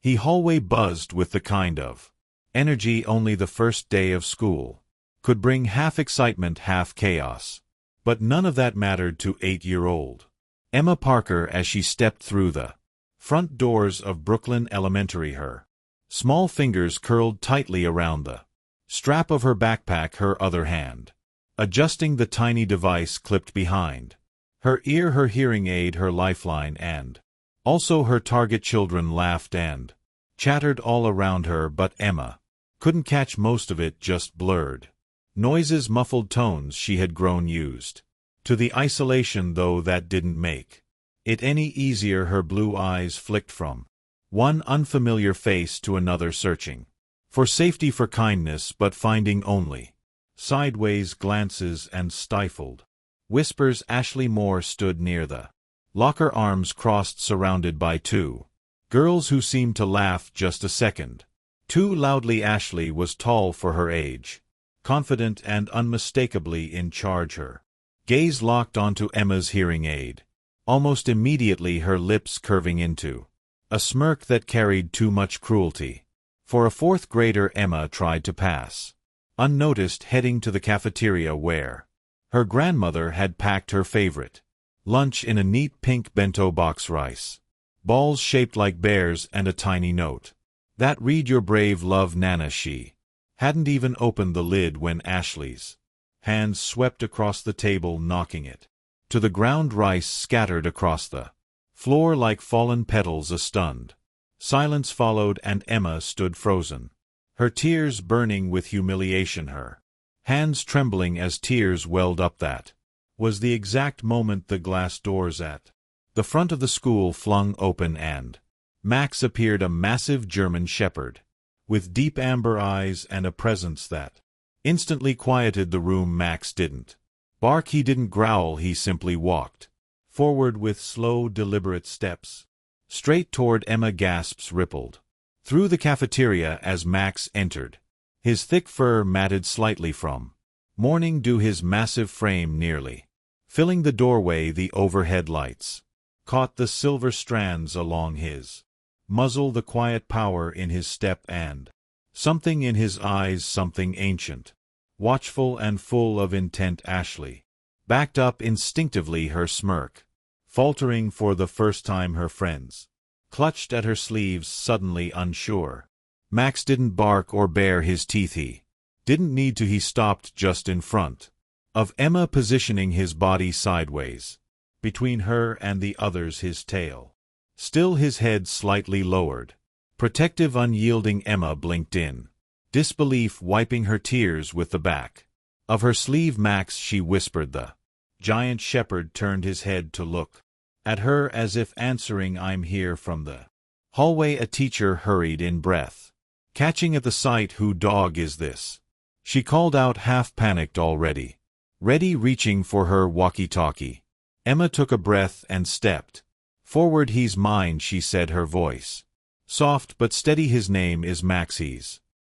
He hallway buzzed with the kind of energy only the first day of school could bring, half excitement, half chaos. But none of that mattered to 8-year-old Emma Parker as she stepped through the front doors of Brooklyn Elementary. Her small fingers curled tightly around the strap of her backpack, her other hand adjusting the tiny device clipped behind her ear, her hearing aid, her lifeline, and also her target. Children laughed and chattered all around her, but Emma couldn't catch most of it, just blurred noises, muffled tones she had grown used to the isolation, though that didn't make it any easier. Her blue eyes flicked from one unfamiliar face to another, searching for safety, for kindness, but finding only sideways glances and stifled whispers. Ashley Moore stood near the locker, arms crossed, surrounded by two girls who seemed to laugh just a second too loudly. Ashley was tall for her age, confident and unmistakably in charge. Her gaze locked onto Emma's hearing aid, almost immediately her lips curving into a smirk that carried too much cruelty. For a fourth grader, Emma tried to pass unnoticed, heading to the cafeteria where her grandmother had packed her favorite lunch in a neat pink bento box: rice balls shaped like bears and a tiny note that read, "You're brave, love, Nana." She hadn't even opened the lid when Ashley's hands swept across the table, knocking it to the ground. Rice scattered across the floor like fallen petals. A stunned silence followed, and Emma stood frozen, her tears burning with humiliation, her hands trembling as tears welled up. That was the exact moment the glass doors at the front of the school flung open and Max appeared, a massive German shepherd with deep amber eyes and a presence that instantly quieted the room. Max didn't bark, he didn't growl, he simply walked forward with slow, deliberate steps, straight toward Emma. Gasps rippled through the cafeteria as Max entered, his thick fur matted slightly from morning dew, his massive frame nearly filling the doorway. The overhead lights caught the silver strands along his muzzle, the quiet power in his step, and something in his eyes, something ancient, watchful and full of intent. Ashley backed up instinctively, her smirk faltering for the first time. Her friends clutched at her sleeves, suddenly unsure. Max didn't bark or bare his teeth. He didn't need to. He stopped just in front of Emma, positioning his body sideways between her and the others, his tail still, his head slightly lowered, protective, unyielding. Emma blinked in disbelief, wiping her tears with the back of her sleeve. "Max," she whispered. The giant shepherd turned his head to look at her as if answering. "I'm here." From the hallway a teacher hurried in, breath catching at the sight. "Who dog is this?" she called out, half panicked already, ready, reaching for her walkie-talkie. Emma took a breath and stepped forward. "He's mine," she said, her voice soft but steady. "His name is Max.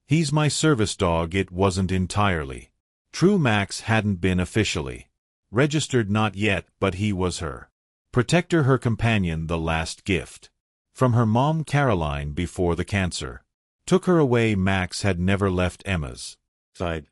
He's my service dog." It wasn't entirely true. Max hadn't been officially registered, not yet, but he was her protector, her companion, the last gift from her mom, Caroline, before the cancer took her away. Max had never left Emma's side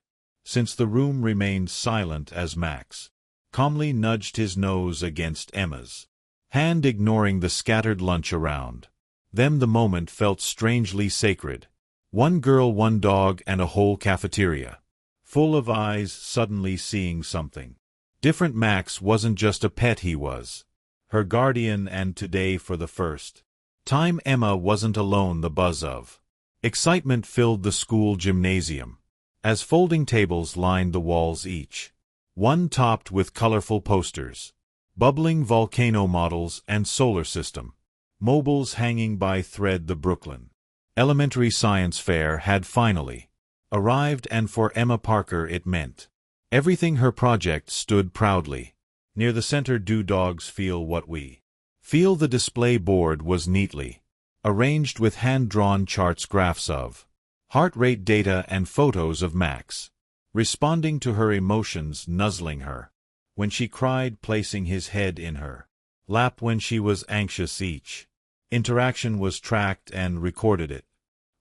since. The room remained silent as Max calmly nudged his nose against Emma's hand, ignoring the scattered lunch around them. The moment felt strangely sacred. One girl, one dog, and a whole cafeteria full of eyes suddenly seeing something different. Max wasn't just a pet, he was her guardian, and today, for the first time, Emma wasn't alone. The buzz of excitement filled the school gymnasium as folding tables lined the walls, each one topped with colorful posters, bubbling volcano models, and solar system mobiles hanging by thread. The Brooklyn Elementary Science Fair had finally arrived, and for Emma Parker it meant everything. Her project stood proudly near the center. "Do dogs feel what we feel?" The display board was neatly arranged with hand-drawn charts, graphs of heart rate data, and photos of Max responding to her emotions, nuzzling her when she cried, placing his head in her lap when she was anxious. Each Interaction was tracked and recorded. It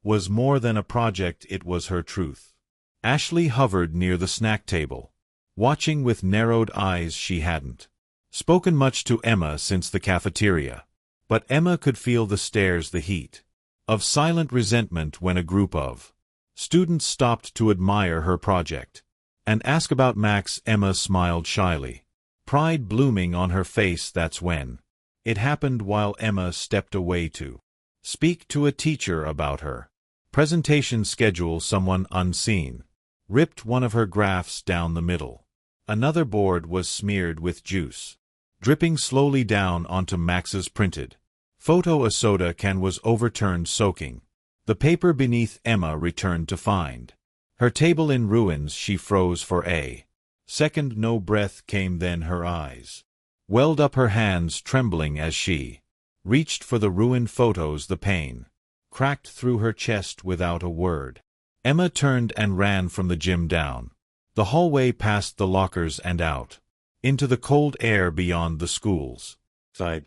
was more than a project, it was her truth. Ashley hovered near the snack table, watching with narrowed eyes. She hadn't spoken much to Emma since the cafeteria, but Emma could feel the stares, the heat of silent resentment when a group of students stopped to admire her project and ask about Max. Emma smiled shyly, pride blooming on her face. That's when it happened. While Emma stepped away to speak to a teacher about her presentation schedule, someone unseen ripped one of her graphs down the middle. Another board was smeared with juice, dripping slowly down onto Max's printed photo. A soda can was overturned, soaking the paper beneath. Emma returned to find her table in ruins. She froze for a second. No breath came. Then her eyes welled up, her hands trembling as she reached for the ruined photos. The pain cracked through her chest. Without a word, Emma turned and ran from the gym, down the hallway, past the lockers and out into the cold air beyond the school's side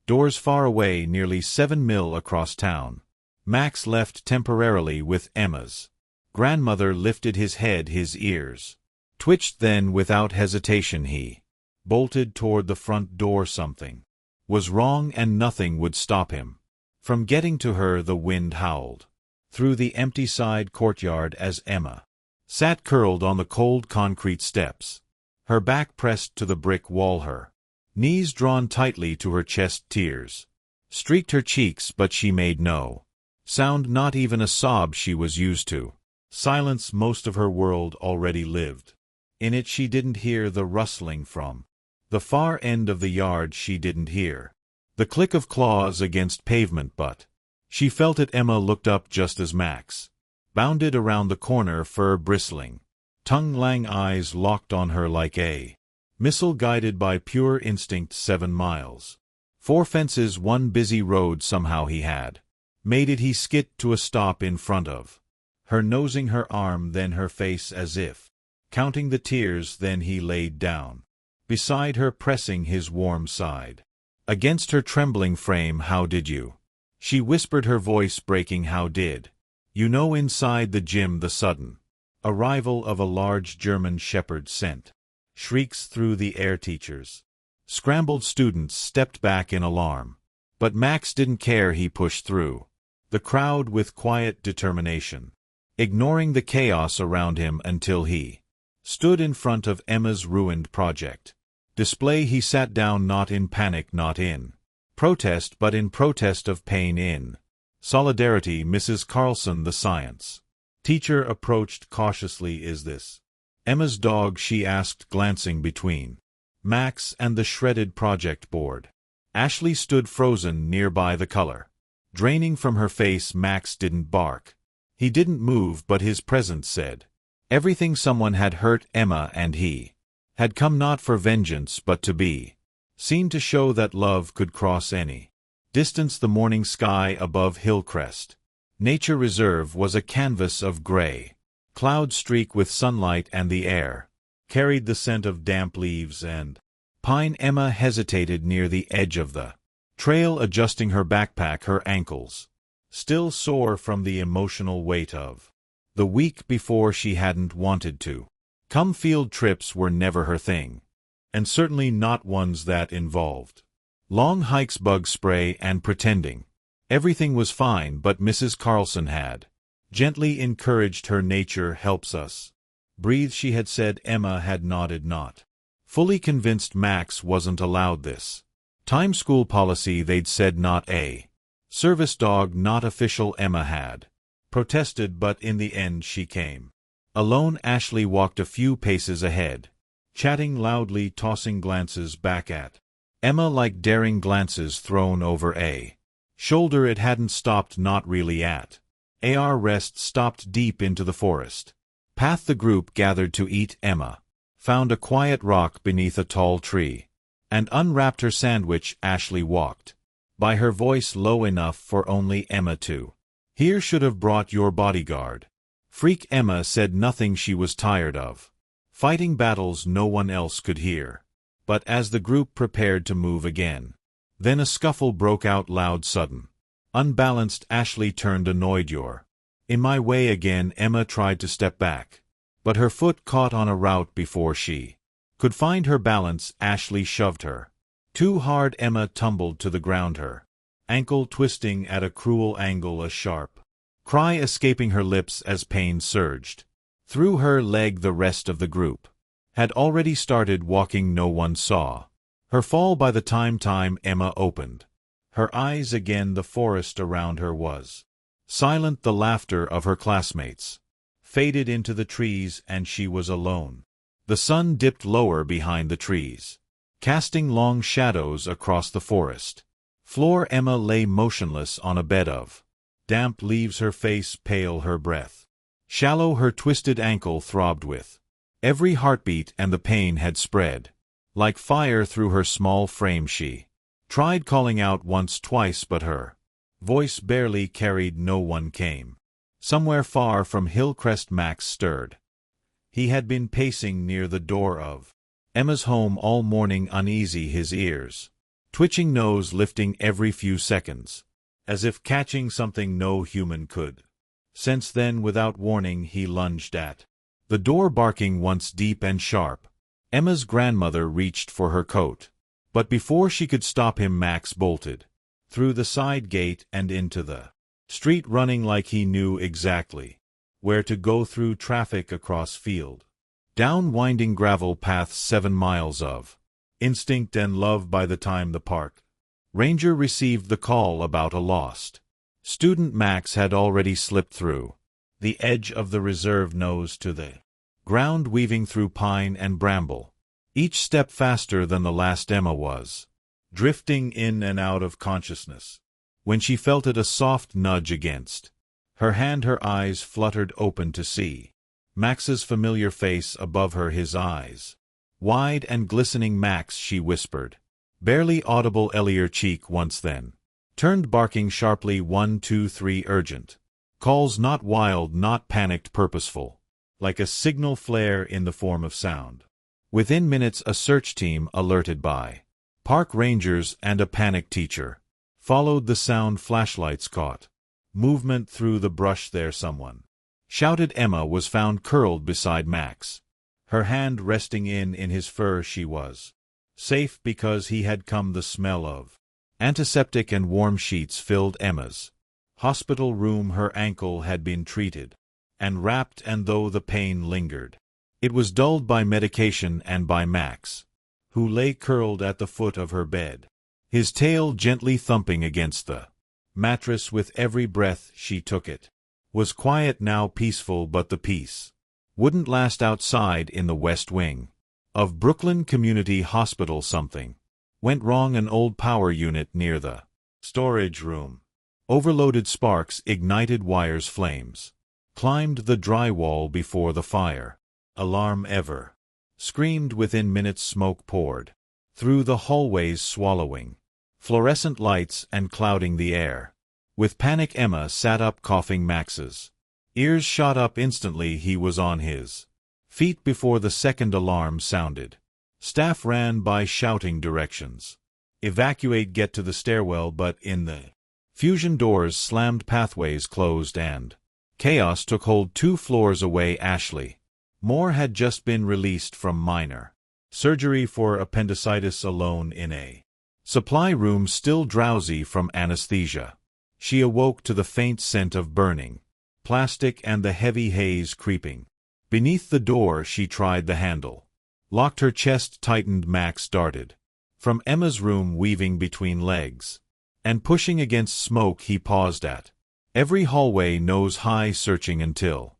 doors. Far away, nearly 7 miles across town, Max left temporarily with Emma's grandmother. Lifted his head, his ears twitched. Then, without hesitation, he bolted toward the front door. Something was wrong, and nothing would stop him from getting to her. The wind howled through the empty side courtyard as Emma sat curled on the cold concrete steps, her back pressed to the brick wall, her knees drawn tightly to her chest. Tears streaked her cheeks, but she made no sound, not even a sob. She was used to silence. Most of her world already lived in it. She didn't hear the rustling from the far end of the yard. She didn't hear the click of claws against pavement, but she felt it. Emma looked up just as Max bounded around the corner, fur bristling, tongue-lang, eyes locked on her like a missile guided by pure instinct. 7 miles, 4 fences, 1 busy road. Somehow he had made it. He skidded to a stop in front of her, nosing her arm, then her face, as if counting the tears. Then he laid down beside her, pressing his warm side against her trembling frame. How did you? She whispered, her voice breaking. How did you know? Inside the gym, the sudden arrival of a large German shepherd sent shrieks through the air. Teachers scrambled, students stepped back in alarm. But Max didn't care. He pushed through the crowd with quiet determination, ignoring the chaos around him until he stood in front of Emma's ruined project display. He sat down, not in panic, not in protest, but in protest of pain, in solidarity. Mrs. Carlson, the science teacher, approached cautiously. Is this Emma's dog? She asked, glancing between Max and the shredded project board. Ashley stood frozen nearby, the color draining from her face. Max didn't bark. He didn't move, but his presence said everything. Someone had hurt Emma, and he had come not for vengeance, but to be seen, to show that love could cross any distance. The morning sky above Hillcrest Nature Reserve was a canvas of gray cloud streak with sunlight, and the air carried the scent of damp leaves and pine. Emma hesitated near the edge of the trail, adjusting her backpack, her ankles still sore from the emotional weight of the week before. She hadn't wanted to come. Field trips were never her thing, and certainly not ones that involved long hikes, bug spray, and pretending everything was fine. But Mrs. Carlson had gently encouraged her. Nature helps us breathe, she had said. Emma had nodded, not fully convinced. Max wasn't allowed this time. School policy, they'd said. Not a service dog, not official. Emma had protested, but in the end she came alone. Ashley walked a few paces ahead, chatting loudly, tossing glances back at Emma, like daring glances thrown over a shoulder. It hadn't stopped, not really at AR rest, stopped deep into the forest path. The group gathered to eat. Emma found a quiet rock beneath a tall tree and unwrapped her sandwich. Ashley walked by, her voice low enough for only Emma to hear. Should have brought your bodyguard. Freak. Emma said nothing. She was tired of fighting battles no one else could hear. But as the group prepared to move again, Then a scuffle broke out loud sudden. Unbalanced, Ashley turned annoyed. "You're in my way again." Emma tried to step back, but her foot caught on a route before she could find her balance. Ashley shoved her too hard. Emma tumbled to the ground, her ankle twisting at a cruel angle, a sharp cry escaping her lips as pain surged through her leg. The rest of the group had already started walking. No one saw her fall by the time Emma opened her eyes again. The forest around her was silent. The laughter of her classmates faded into the trees, and she was alone. The sun dipped lower behind the trees, casting long shadows across the forest floor. Emma lay motionless on a bed of damp leaves, her face pale, her breath shallow. Her twisted ankle throbbed with every heartbeat, and the pain had spread like fire through her small frame. She tried calling out once, twice, but her voice barely carried. No one came. Somewhere far from Hillcrest, Max stirred. He had been pacing near the door of Emma's home all morning, uneasy, his ears twitching, nose lifting every few seconds, as if catching something no human could sense. Then, without warning, he lunged at the door, barking once, deep and sharp. Emma's grandmother reached for her coat, but before she could stop him, Max bolted through the side gate and into the street, running like he knew exactly where to go, through traffic, across field, down winding gravel paths, 7 miles of instinct and love. By the time the park ranger received the call about a lost student, Max had already slipped through the edge of the reserve, nose to the ground, weaving through pine and bramble, each step faster than the last. Emma was drifting in and out of consciousness when she felt it, a soft nudge against her hand. Her eyes fluttered open to see Max's familiar face above her, his eyes wide and glistening. "Max," she whispered, barely audible. Your cheek once, then turned, barking sharply, 1, 2, 3, urgent calls, not wild, not panicked, purposeful, like a signal flare in the form of sound. Within minutes, a search team, alerted by park rangers and a panicked teacher, followed the sound. Flashlights caught movement through the brush. "There, someone shouted." Emma was found curled beside Max, her hand resting in his fur. She was safe because he had come. The smell of antiseptic and warm sheets filled Emma's hospital room. Her ankle had been treated and wrapped, and though the pain lingered, it was dulled by medication and by Max, who lay curled at the foot of her bed, his tail gently thumping against the mattress with every breath she took. It was quiet now, peaceful, but the peace wouldn't last. Outside, in the West Wing of Brooklyn Community Hospital, something went wrong. An old power unit near the storage room overloaded. Sparks ignited wires, flames climbed the drywall before the fire alarm ever screamed. Within minutes, smoke poured through the hallways, swallowing fluorescent lights and clouding the air. With panic, Emma sat up, coughing. Max's ears shot up instantly. He was on his feet before the second alarm sounded. Staff ran by shouting directions. "Evacuate, get to the stairwell." But in the fusion, doors slammed, pathways closed, and chaos took hold 2 floors away. Ashley Moore had just been released from minor surgery for appendicitis, alone in a supply room, still drowsy from anesthesia. She awoke to the faint scent of burning plastic and the heavy haze creeping beneath the door. She tried the handle, locked, her chest tightened. Max darted from Emma's room, weaving between legs and pushing against smoke. He paused at every hallway, nose high, searching until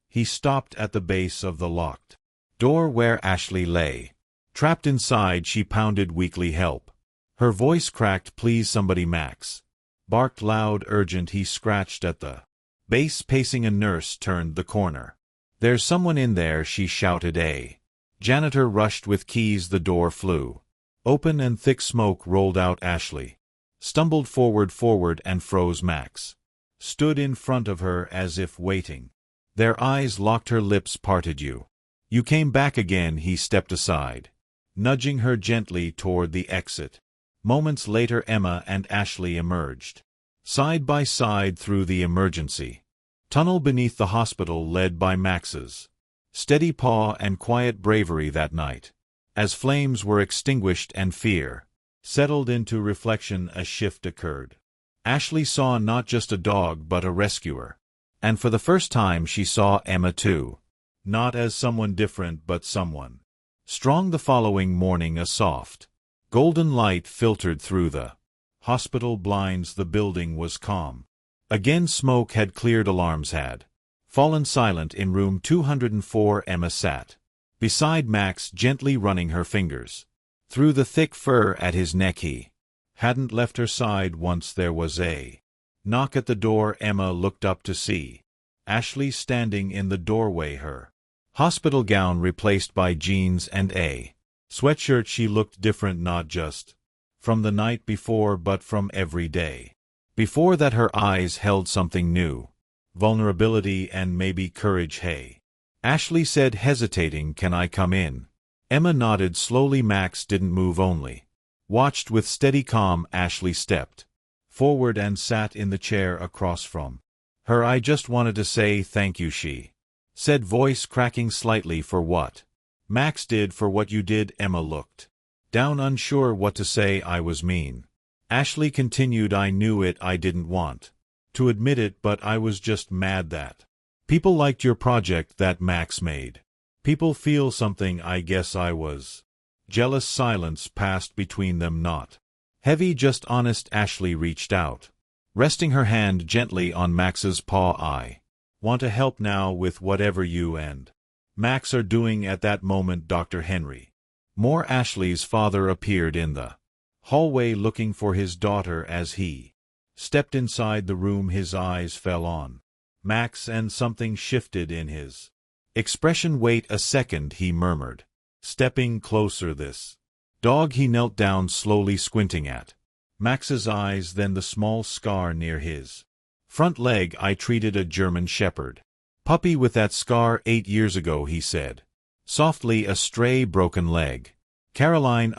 he stopped at the base of the locked door where Ashley lay trapped inside. She pounded weakly, "Help." Her voice cracked. "Please, somebody." Max barked loud, urgent. He scratched at the base, pacing. A nurse turned the corner. "There's someone in there," she shouted. A janitor rushed with keys. The door flew open and thick smoke rolled out. Ashley stumbled forward and froze. Max stood in front of her as if waiting. Their eyes locked, her lips parted. You came back again." He stepped aside, nudging her gently toward the exit. Moments later Emma and Ashley emerged. Side by side through the emergency tunnel beneath the hospital led by Max's steady paw and quiet bravery that night. As flames were extinguished and fear settled into reflection, a shift occurred. Ashley saw not just a dog but a rescuer. And for the first time she saw Emma too. Not as someone different but someone strong. The following morning a soft, golden light filtered through the hospital blinds. The building was calm. Again smoke had cleared, alarms had fallen silent. In room 204 Emma sat beside Max, gently running her fingers through the thick fur at his neck. He hadn't left her side once. There was a knock at the door. Emma looked up to see Ashley standing in the doorway, her hospital gown replaced by jeans and a sweatshirt. She looked different, not just from the night before but from every day before that. Her eyes held something new, vulnerability and maybe courage. "Hey," Ashley said, hesitating, "can I come in?" Emma nodded slowly. Max didn't move, only watched with steady calm. Ashley stepped forward and sat in the chair across from her. "I just wanted to say thank you," she said, voice cracking slightly. "For what Max did, for what you did." Emma looked down, unsure what to say. "I was mean," Ashley continued. "I knew it. I didn't want to admit it, but I was just mad that people liked your project that Max made people feel something. I guess I was jealous." Silence passed between them, not heavy, just honest. Ashley reached out, resting her hand gently on Max's paw. "I want to help now with whatever you and Max are doing." At that moment Dr. Henry Moore, Ashley's father, appeared in the hallway looking for his daughter. As he stepped inside the room his eyes fell on Max and something shifted in his expression. "Wait a second," he murmured, stepping closer. "This dog." He knelt down slowly, squinting at Max's eyes, then the small scar near his front leg. "I treated a German Shepherd puppy with that scar 8 years ago," he said softly. "A stray broken leg. Caroline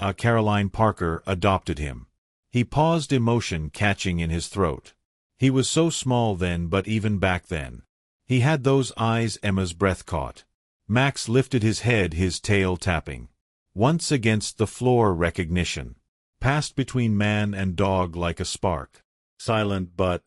Parker adopted him." He paused, emotion catching in his throat. He was so small then, but even back then he had those eyes. Emma's breath caught. Max lifted his head, his tail tapping once against the floor. Recognition passed between man and dog like a spark. Silent but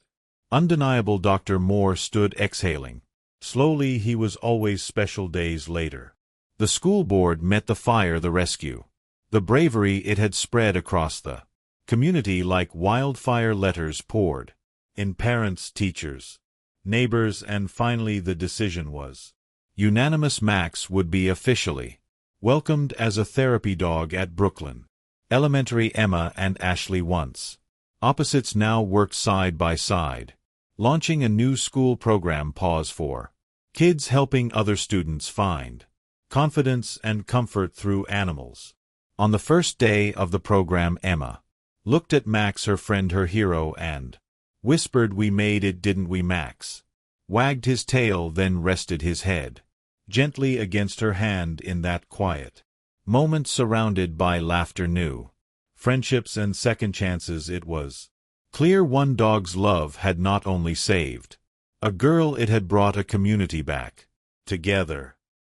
undeniable. Dr. Moore stood, exhaling slowly. He was always special. Days later the school board met. The fire, the rescue, the bravery, it had spread across the community like wildfire. Letters poured in, parents, teachers, neighbors, and finally the decision was unanimous. Max would be officially welcomed as a therapy dog at Brooklyn Elementary. Emma and Ashley, once opposites, now worked side by side, launching a new school program. Pause for kids, helping other students find confidence and comfort through animals. On the first day of the program Emma looked at Max, her friend, her hero, and whispered, "We made it, didn't we?" Max wagged his tail, then rested his head gently against her hand. In that quiet moment, surrounded by laughter, new friendships, and second chances, it was clear one dog's love had not only saved a girl, it had brought a community back together.